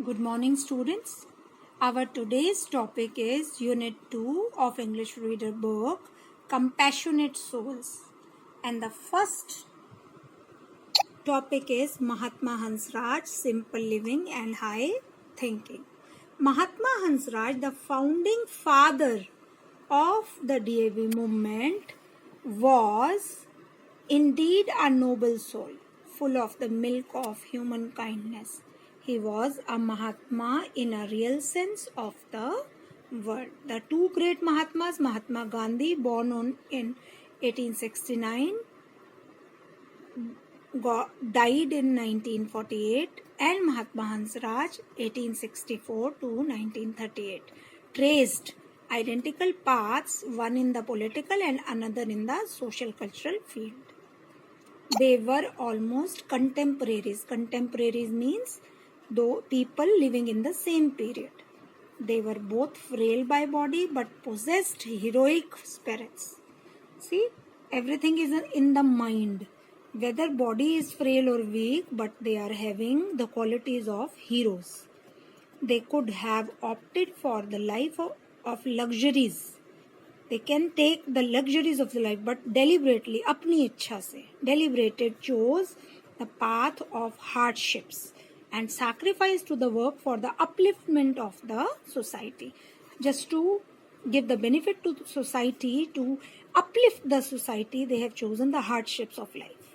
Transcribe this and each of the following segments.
Good morning, students. Our today's topic is Unit 2 of English Reader book, Compassionate Souls. And the first topic is Mahatma Hansraj, Simple Living and High Thinking. Mahatma Hansraj, the founding father of the DAV movement, was indeed a noble soul, full of the milk of human kindness. He was a Mahatma in a real sense of the word. The two great Mahatmas, Mahatma Gandhi, born in 1869, died in 1948, and Mahatma Hansraj, 1864 to 1938, traced identical paths, one in the political and another in the social cultural field. They were almost contemporaries. Contemporaries means though people living in the same period. They were both frail by body but possessed heroic spirits. See, everything is in the mind. Whether body is frail or weak, but they are having the qualities of heroes. They could have opted for the life of luxuries. They can take the luxuries of the life, but deliberately, अपनी इच्छा से, deliberated chose the path of hardships and sacrifice to the work for the upliftment of the society. Just to give the benefit to the society, to uplift the society, they have chosen the hardships of life.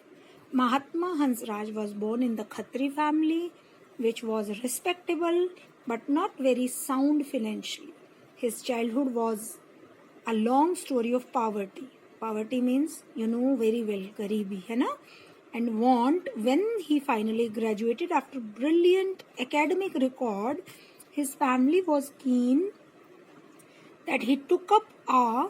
Mahatma Hansraj was born in the Khatri family, which was respectable but not very sound financially. His childhood was a long story of poverty. Poverty means, you know very well, garibi, hai na? And want. When he finally graduated after brilliant academic record, his family was keen that he took up a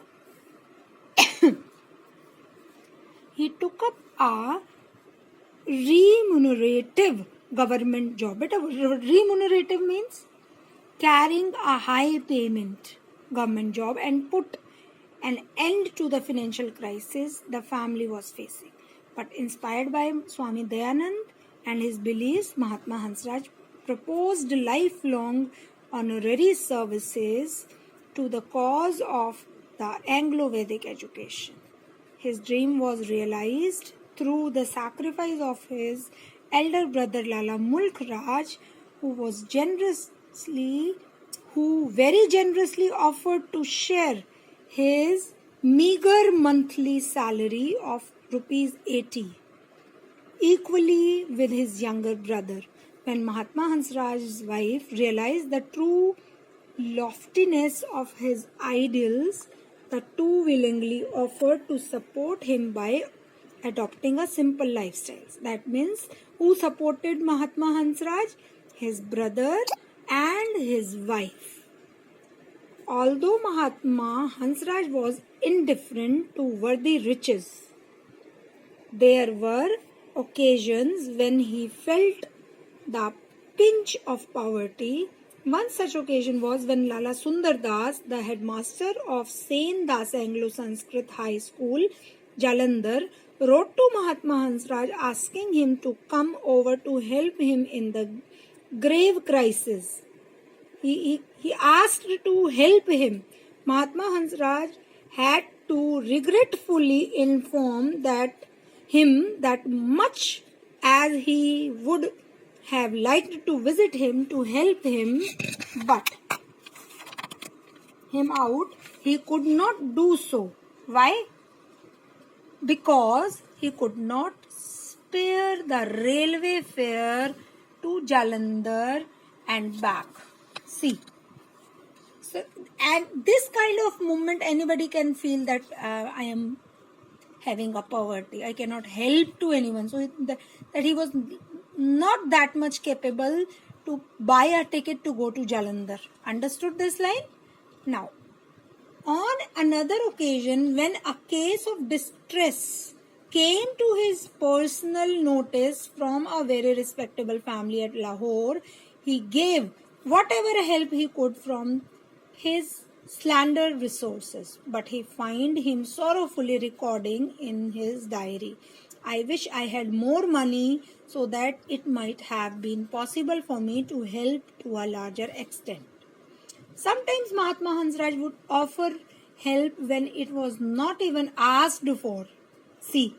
remunerative government job. But remunerative means carrying a high payment government job and put an end to the financial crisis the family was facing. But inspired by Swami Dayanand and his beliefs, Mahatma Hansraj proposed lifelong honorary services to the cause of the Anglo-Vedic education. His dream was realized through the sacrifice of his elder brother Lala Mulk Raj, who very generously offered to share his meager monthly salary of rupees 80 equally with his younger brother. When Mahatma Hansraj's wife realized the true loftiness of his ideals, the two willingly offered to support him by adopting a simple lifestyle. That means who supported Mahatma Hansraj? His brother and his wife. Although Mahatma Hansraj was indifferent to worldly riches, there were occasions when he felt the pinch of poverty. One such occasion was when Lala Sundar Das, the headmaster of Sen Das Anglo Sanskrit High School, Jalandhar, wrote to Mahatma Hansraj asking him to come over to help him in the grave crisis. He asked to help him. Mahatma Hansraj had to regretfully inform him that much as he would have liked to visit him to help him, but him out, he could not do so. Why? Because he could not spare the railway fare to Jalandhar and back. See. So, and this kind of movement, anybody can feel that I am having a poverty. I cannot help to anyone. So that he was not that much capable to buy a ticket to go to Jalandhar. Understood this line? Now, on another occasion, when a case of distress came to his personal notice from a very respectable family at Lahore, he gave whatever help he could from his slender resources. But he find him sorrowfully recording in his diary, I wish I had more money so that it might have been possible for me to help to a larger extent. Sometimes Mahatma Hansraj would offer help when it was not even asked for. See,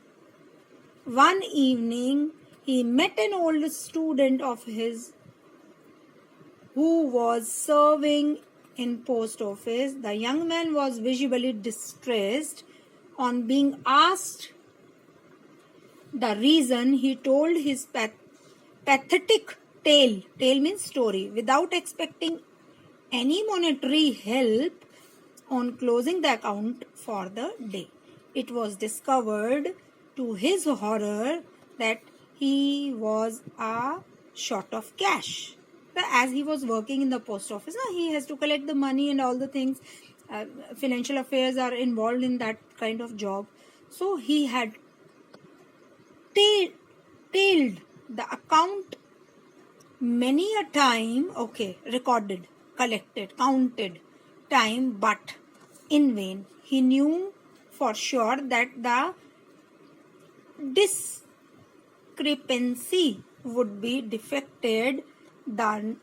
one evening he met an old student of his who was serving in post office. The young man was visibly distressed. On being asked the reason, he told his pathetic tale. Tale means story. Without expecting any monetary help. On closing the account for the day, it was discovered to his horror that he was short of cash. As he was working in the post office, he has to collect the money and all the things. Financial affairs are involved in that kind of job. So he had tailed the account many a time, recorded, collected, counted time, but in vain. He knew for sure that the discrepancy would be defected the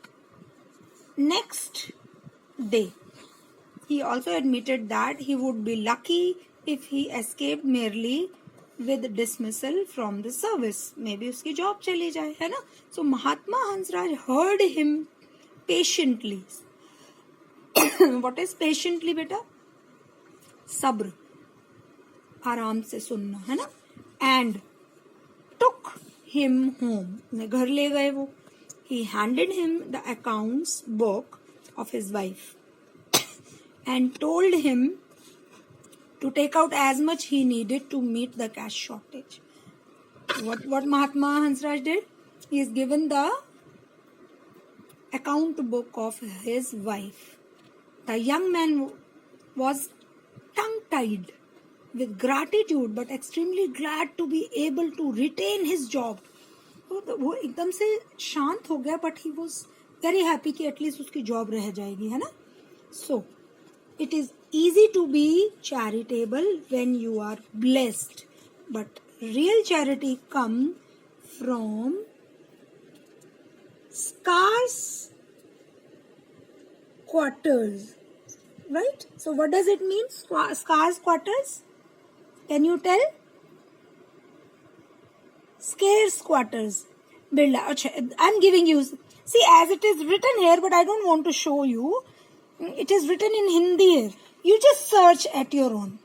next day. He also admitted that he would be lucky if he escaped merely with dismissal from the service. Maybe uski job chali jaye, hai na? So Mahatma Hansraj heard him patiently. What is patiently, beta? Sabr. आराम से सुनना, है ना? And took him home. घर ले गए वो. He handed him the accounts book of his wife and told him to take out as much he needed to meet the cash shortage. What Mahatma Hansraj did? He is given the account book of his wife. The young man was tongue-tied with gratitude but extremely glad to be able to retain his job. वो एकदम से शांत हो गया, but he was very happy कि at least उसकी job रह जाएगी, है ना? So it is easy to be charitable when you are blessed, but real charity comes from scarce quarters, right? So what does it mean, scarce quarters? Can you tell? Scarce quarters. I'm giving you, see, as it is written here, but I don't want to show you. It is written in Hindi here. You just search at your own.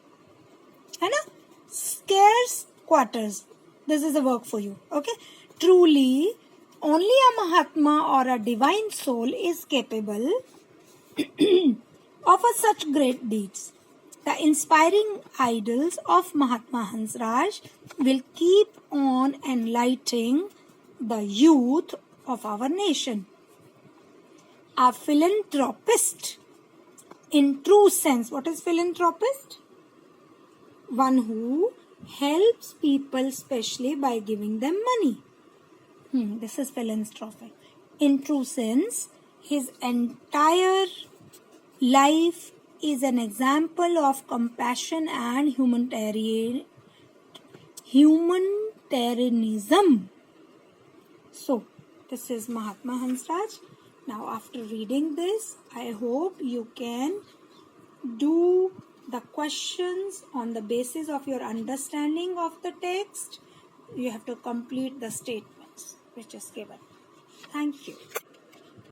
है ना? Scarce quarters. This is a work for you. Okay? Truly, only a Mahatma or a divine soul is capable of such great deeds. The inspiring idols of Mahatma Hansraj will keep on enlightening the youth of our nation. A philanthropist in true sense. What is philanthropist? One who helps people especially by giving them money. This is philanthropic. In true sense, his entire life is an example of compassion and humanitarianism. So, this is Mahatma Hansraj. Now, after reading this, I hope you can do the questions on the basis of your understanding of the text. You have to complete the statements which is given. Thank you.